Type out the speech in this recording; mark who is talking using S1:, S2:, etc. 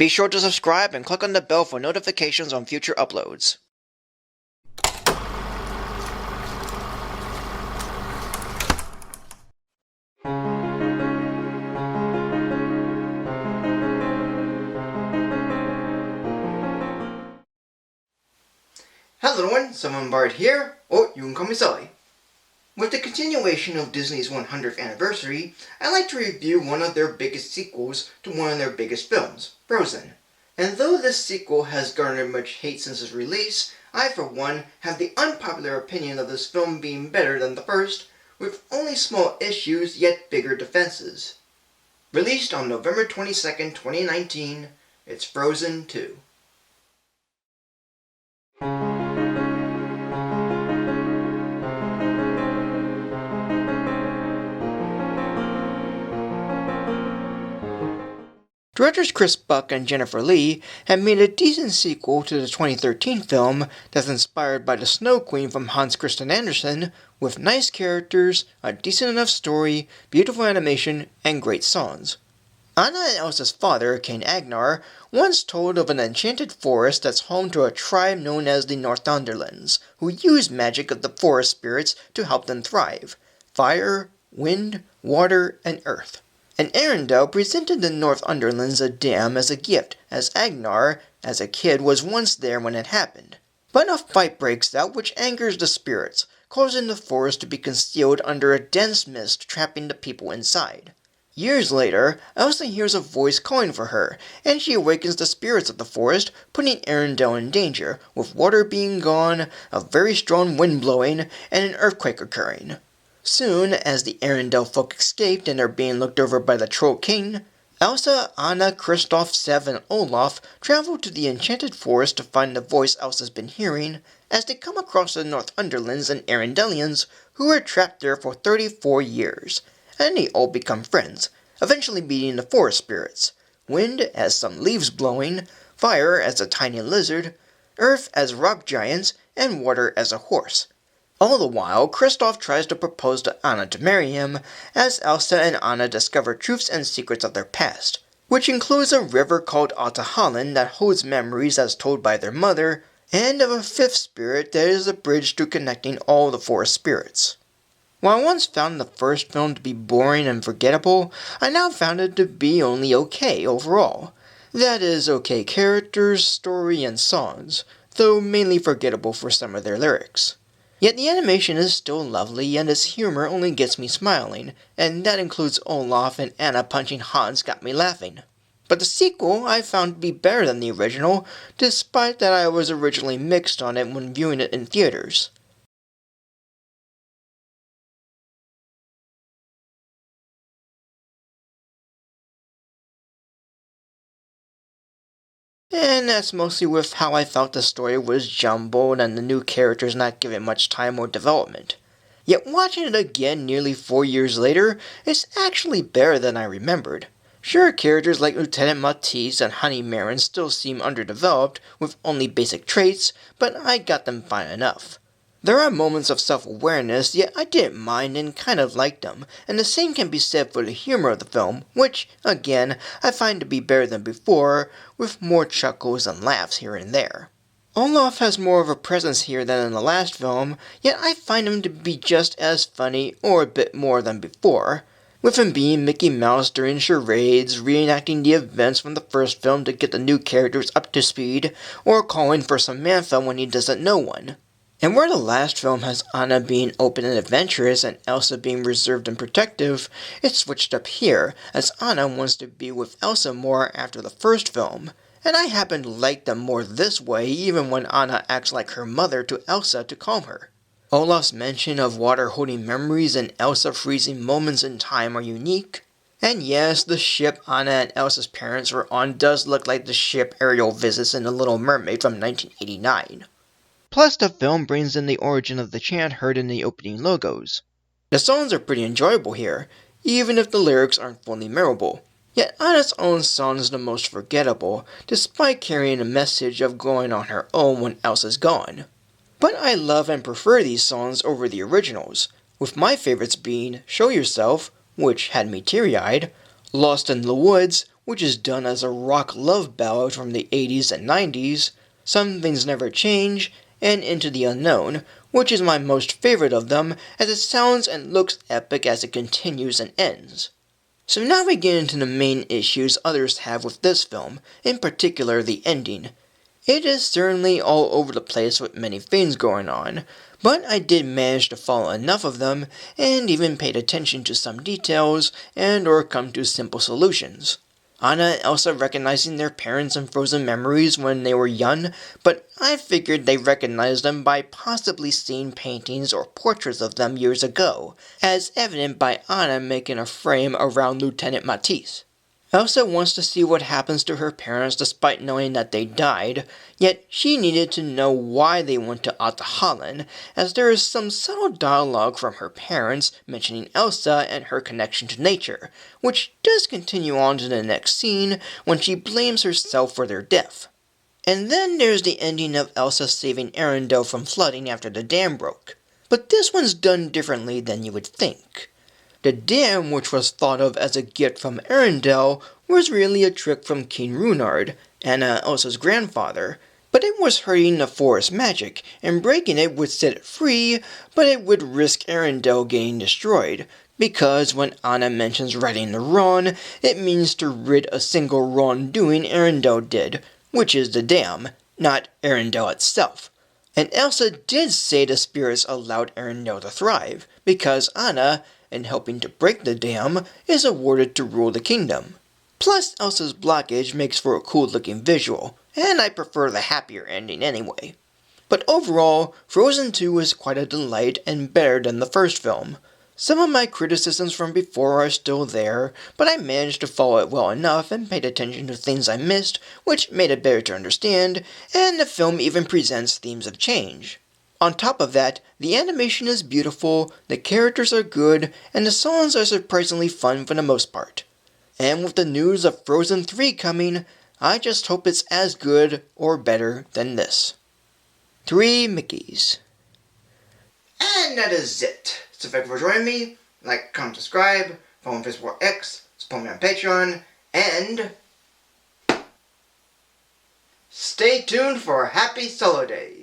S1: Be sure to subscribe and click on the bell for notifications on future uploads. Hello everyone, Someone Bard here, or you can call me Sully. With the continuation of Disney's 100th anniversary, I'd like to review one of their biggest sequels to one of their biggest films, Frozen. And though this sequel has garnered much hate since its release, I for one have the unpopular opinion of this film being better than the first, with only small issues yet bigger defenses. Released on November 22nd, 2019, it's Frozen 2. Directors Chris Buck and Jennifer Lee had made a decent sequel to the 2013 film that's inspired by the Snow Queen from Hans Christian Andersen, with nice characters, a decent enough story, beautiful animation, and great songs. Anna and Elsa's father, King Agnar, once told of an enchanted forest that's home to a tribe known as the Northunderlands, who use magic of the forest spirits to help them thrive: fire, wind, water, and earth. And Arendelle presented the Northunderlands a dam as a gift, as Agnar, as a kid, was once there when it happened. But a fight breaks out which angers the spirits, causing the forest to be concealed under a dense mist, trapping the people inside. Years later, Elsa hears a voice calling for her, and she awakens the spirits of the forest, putting Arendelle in danger, with water being gone, a very strong wind blowing, and an earthquake occurring. Soon, as the Arendelle folk escaped and are being looked over by the Troll King, Elsa, Anna, Kristoff, Sev, and Olaf travel to the enchanted forest to find the voice Elsa's been hearing, as they come across the Northunderlands and Arendellians, who were trapped there for 34 years, and they all become friends, eventually meeting the forest spirits: wind as some leaves blowing, fire as a tiny lizard, earth as rock giants, and water as a horse. All the while, Kristoff tries to propose to Anna to marry him, as Elsa and Anna discover truths and secrets of their past, which includes a river called Altahallen that holds memories as told by their mother, and of a fifth spirit that is a bridge to connecting all the forest spirits. While I once found the first film to be boring and forgettable, I now found it to be only okay overall. That is, okay characters, story, and songs, though mainly forgettable for some of their lyrics. Yet the animation is still lovely, and its humor only gets me smiling, and that includes Olaf and Anna punching Hans got me laughing. But the sequel I found to be better than the original, despite that I was originally mixed on it when viewing it in theaters. And that's mostly with how I felt the story was jumbled and the new characters not given much time or development. Yet watching it again nearly 4 years later, it's actually better than I remembered. Sure, characters like Lieutenant Matisse and Honey Marin still seem underdeveloped, with only basic traits, but I got them fine enough. There are moments of self-awareness, yet I didn't mind and kind of liked them, and the same can be said for the humor of the film, which, again, I find to be better than before, with more chuckles and laughs here and there. Olaf has more of a presence here than in the last film, yet I find him to be just as funny, or a bit more than before, with him being Mickey Mouse during charades, reenacting the events from the first film to get the new characters up to speed, or calling for Samantha when he doesn't know one. And where the last film has Anna being open and adventurous and Elsa being reserved and protective, it's switched up here, as Anna wants to be with Elsa more after the first film, and I happen to like them more this way even when Anna acts like her mother to Elsa to calm her. Olaf's mention of water holding memories and Elsa freezing moments in time are unique. And yes, the ship Anna and Elsa's parents were on does look like the ship Ariel visits in The Little Mermaid from 1989. Plus, the film brings in the origin of the chant heard in the opening logos. The songs are pretty enjoyable here, even if the lyrics aren't fully memorable. Yet Anna's own song is the most forgettable, despite carrying a message of going on her own when Elsa's gone. But I love and prefer these songs over the originals, with my favorites being Show Yourself, which had me teary-eyed, Lost in the Woods, which is done as a rock love ballad from the 80s and 90s, Some Things Never Change, and Into the Unknown, which is my most favorite of them as it sounds and looks epic as it continues and ends. So now we get into the main issues others have with this film, in particular the ending. It is certainly all over the place with many things going on, but I did manage to follow enough of them and even paid attention to some details and or come to simple solutions. Anna and Elsa recognizing their parents and frozen memories when they were young, but I figured they recognized them by possibly seeing paintings or portraits of them years ago, as evident by Anna making a frame around Lieutenant Matisse. Elsa wants to see what happens to her parents despite knowing that they died, yet she needed to know why they went to Atta Holland, as there is some subtle dialogue from her parents mentioning Elsa and her connection to nature, which does continue on to the next scene when she blames herself for their death. And then there's the ending of Elsa saving Arendelle from flooding after the dam broke. But this one's done differently than you would think. The dam, which was thought of as a gift from Arendelle, was really a trick from King Runard, Anna and Elsa's grandfather, but it was hurting the forest magic, and breaking it would set it free, but it would risk Arendelle getting destroyed, because when Anna mentions righting the wrong, it means to rid a single wrongdoing Arendelle did, which is the dam, not Arendelle itself. And Elsa did say the spirits allowed Arendelle to thrive, because Anna, in helping to break the dam, is awarded to rule the kingdom. Plus, Elsa's blockage makes for a cool looking visual, and I prefer the happier ending anyway. But overall, Frozen 2 is quite a delight and better than the first film. Some of my criticisms from before are still there, but I managed to follow it well enough and paid attention to things I missed, which made it better to understand, and the film even presents themes of change. On top of that, the animation is beautiful, the characters are good, and the songs are surprisingly fun for the most part. And with the news of Frozen 3 coming, I just hope it's as good or better than this. 3 Mickeys. And that is it. So thank you for joining me. Like, comment, subscribe, follow on Facebook or X, support me on Patreon, and stay tuned for Happy Sulli-Days.